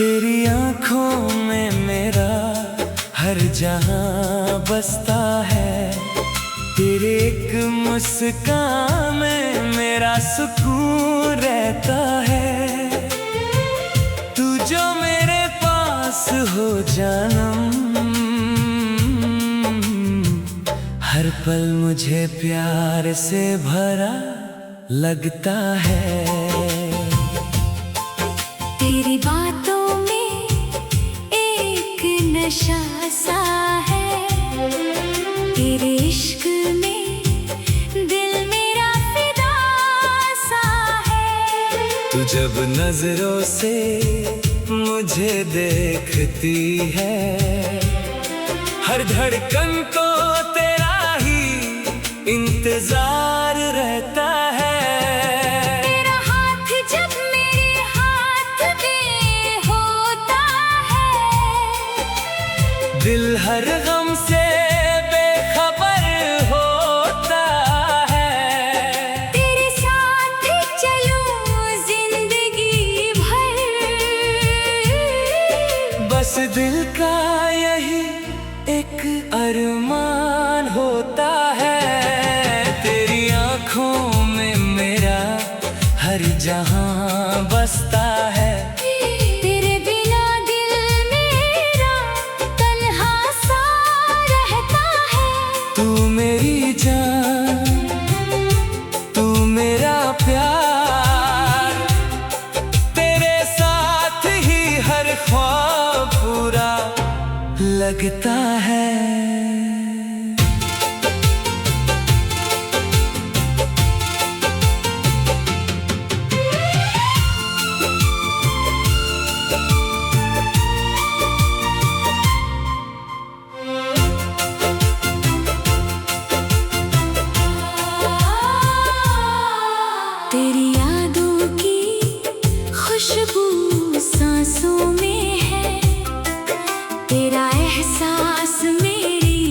तेरी आँखों में मेरा हर जहां बसता है। तेरे एक मुस्कान में मेरा सुकून रहता है। तू जो मेरे पास हो जानम, हर पल मुझे प्यार से भरा लगता है। तेरी बातों नशा सा है, तेरे इश्क में दिल मेरा फिदा सा है। तू जब नजरों से मुझे देखती है, हर धड़कन को तेरा ही इंतजार रहता है। दिल हर गम से बेखबर होता है। तेरे साथ चलूं जिंदगी भर, बस दिल का यही एक अरमान होता है। तेरी आँखों में मेरा हर जहां बसता है। तू मेरा प्यार, तेरे साथ ही हर ख्वाब पूरा लगता है। तेरी यादों की खुशबू सांसों में है, तेरा एहसास मेरी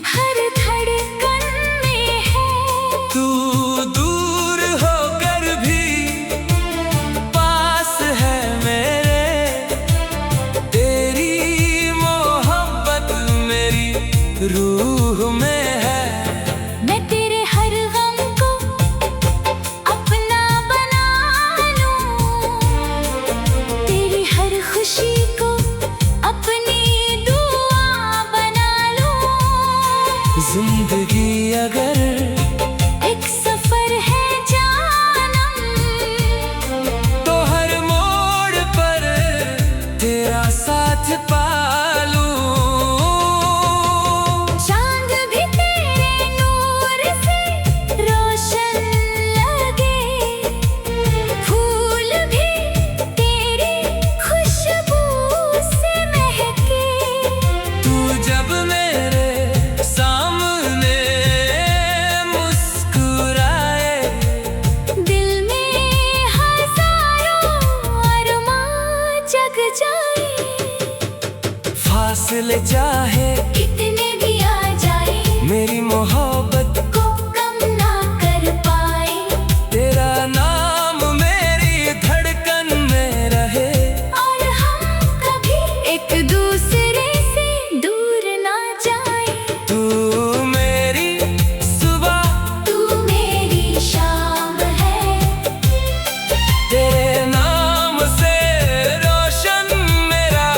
हर धड़कन में है। तू दूर होकर भी पास है मेरे, तेरी मोहब्बत मेरी रूह में है। जिंदगी अगर एक सफर है जानम, तो हर मोड़ पर तेरा साथ पालूं। चांद भी तेरे नूर से रोशन लगे, फूल भी तेरी खुशबू से महके। तू जब मेरे फासले चाहे कितने भी आ जाए, मेरी मोहब्बत को कम ना कर पाए। तेरा नाम मेरी धड़कन में रहे, और हम कभी एक दूसरे से दूर ना जाए। तू मेरी सुबह, तू मेरी शाम है, तेरे नाम से रोशन मेरा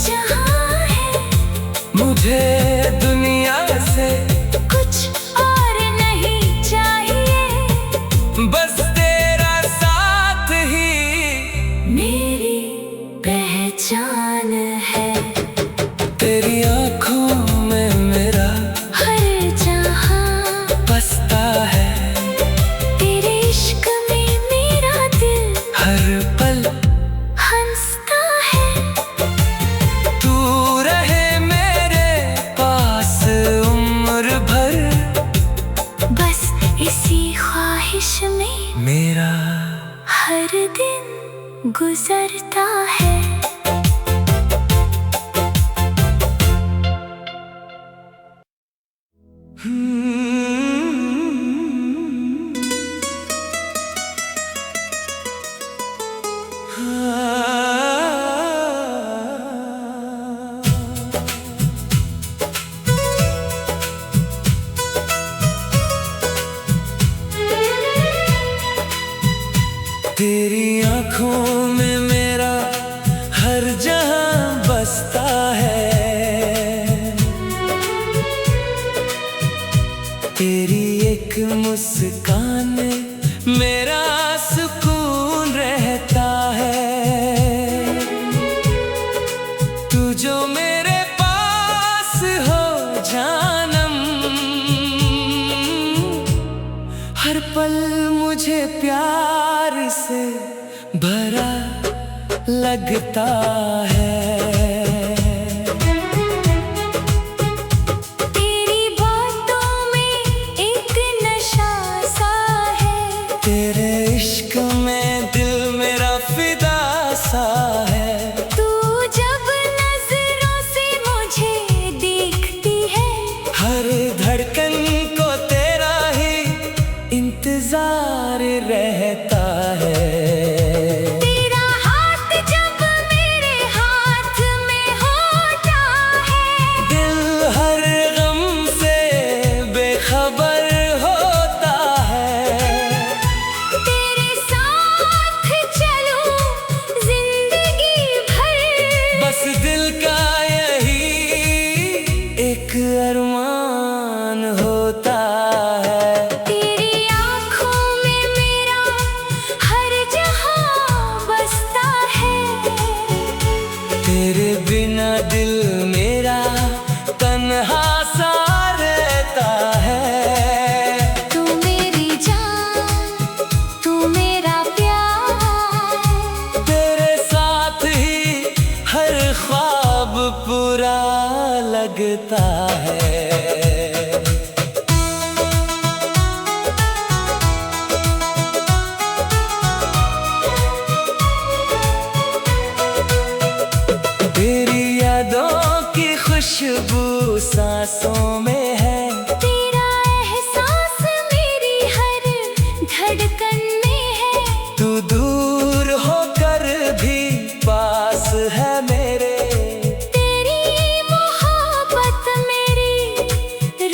जहां है। मुझे दुनिया से कुछ और नहीं चाहिए, बस तेरा साथ ही मेरी पहचान है। तेरी आँखों में मेरा हर जहां बसता है। तेरे इश्क में मेरा दिल हर पल हंसता है। मेरा हर दिन गुजरता है। तेरी आँखों में मेरा हर जहां बसता है। तेरी एक मुस्कान में मेरा सुकून रहता है। तू जो मेरे पास हो जानम, हर पल मुझे प्यार से भरा लगता है। तेरी बातों में एक नशा सा है। तेरे इश्क में दिल मेरा फिदा सा है। तू जब नजरों से मुझे देखती है, हर धड़कन को तेरा ही इंतजार रहता है। तेरा हाथ जब मेरे हाथ में होता है, दिल हर गम से बेखबर होता है। तेरे साथ चलूं जिंदगी भर, बस दिल का यही एक अरमान होता है। तेरी आँखों में मेरा हर जहां बसता है। तेरे बिना दिल मेरा तन्हा सा रहता है। तू मेरी जान, तू मेरा प्यार, तेरे साथ ही हर ख्वाब पूरा लगता है। तेरी यादों की खुशबू सांसों में है। तेरा एहसास मेरी हर धड़कन में है। तू दूर होकर भी पास है मेरे। तेरी मोहब्बत मेरी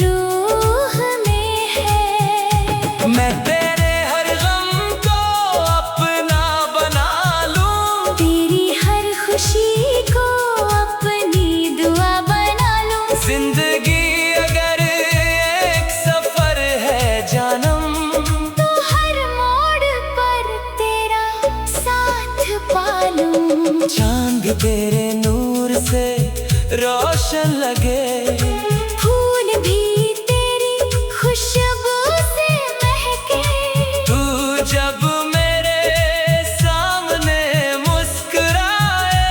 रूह में है। मैं तेरे हर गम को अपना बना लूं। तेरी हर खुशी को अपनी दुआ बना लूं। जिंदगी अगर एक सफर है जानम, तो हर मोड़ पर तेरा साथ पालूं। चांद भी तेरे नूर से रोशन लगे। फूल भी तेरी खुशबू से महके। तू जब मेरे सामने मुस्कुराए,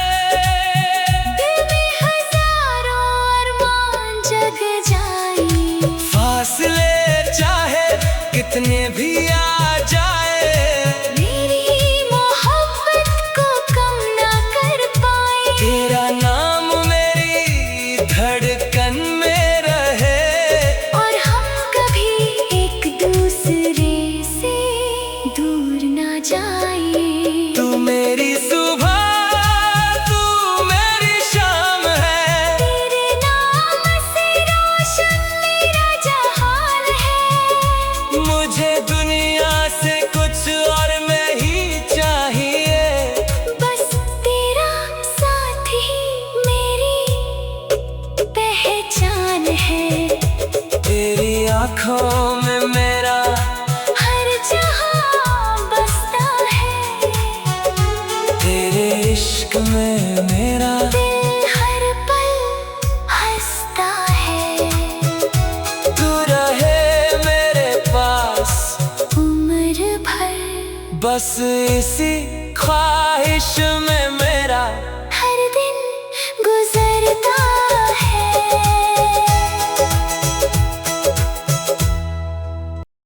दिल में हजारों अरमान जग जाए। फासले चाहे कितने भी आ जाए, मेरी मोहब्बत को कम ना कर पाए। तेरा नाम मेरी धड़कन में रहे। और हम कभी एक दूसरे से दूर ना जाए। तू मेरी सुबह, तू मेरी शाम है। तेरे नाम से रोशन मेरा जहान है। मुझे दुनिया से कुछ और नहीं चाहिए। बस तेरा साथ ही मेरी पहचान है। तेरी आँखों में मेरा हर जहां बसता है। तेरे इश्क में मेरा दिल हर पल हंसता है। तू रहे मेरे पास उम्र भर बस इसी ख्वाहिश में मैं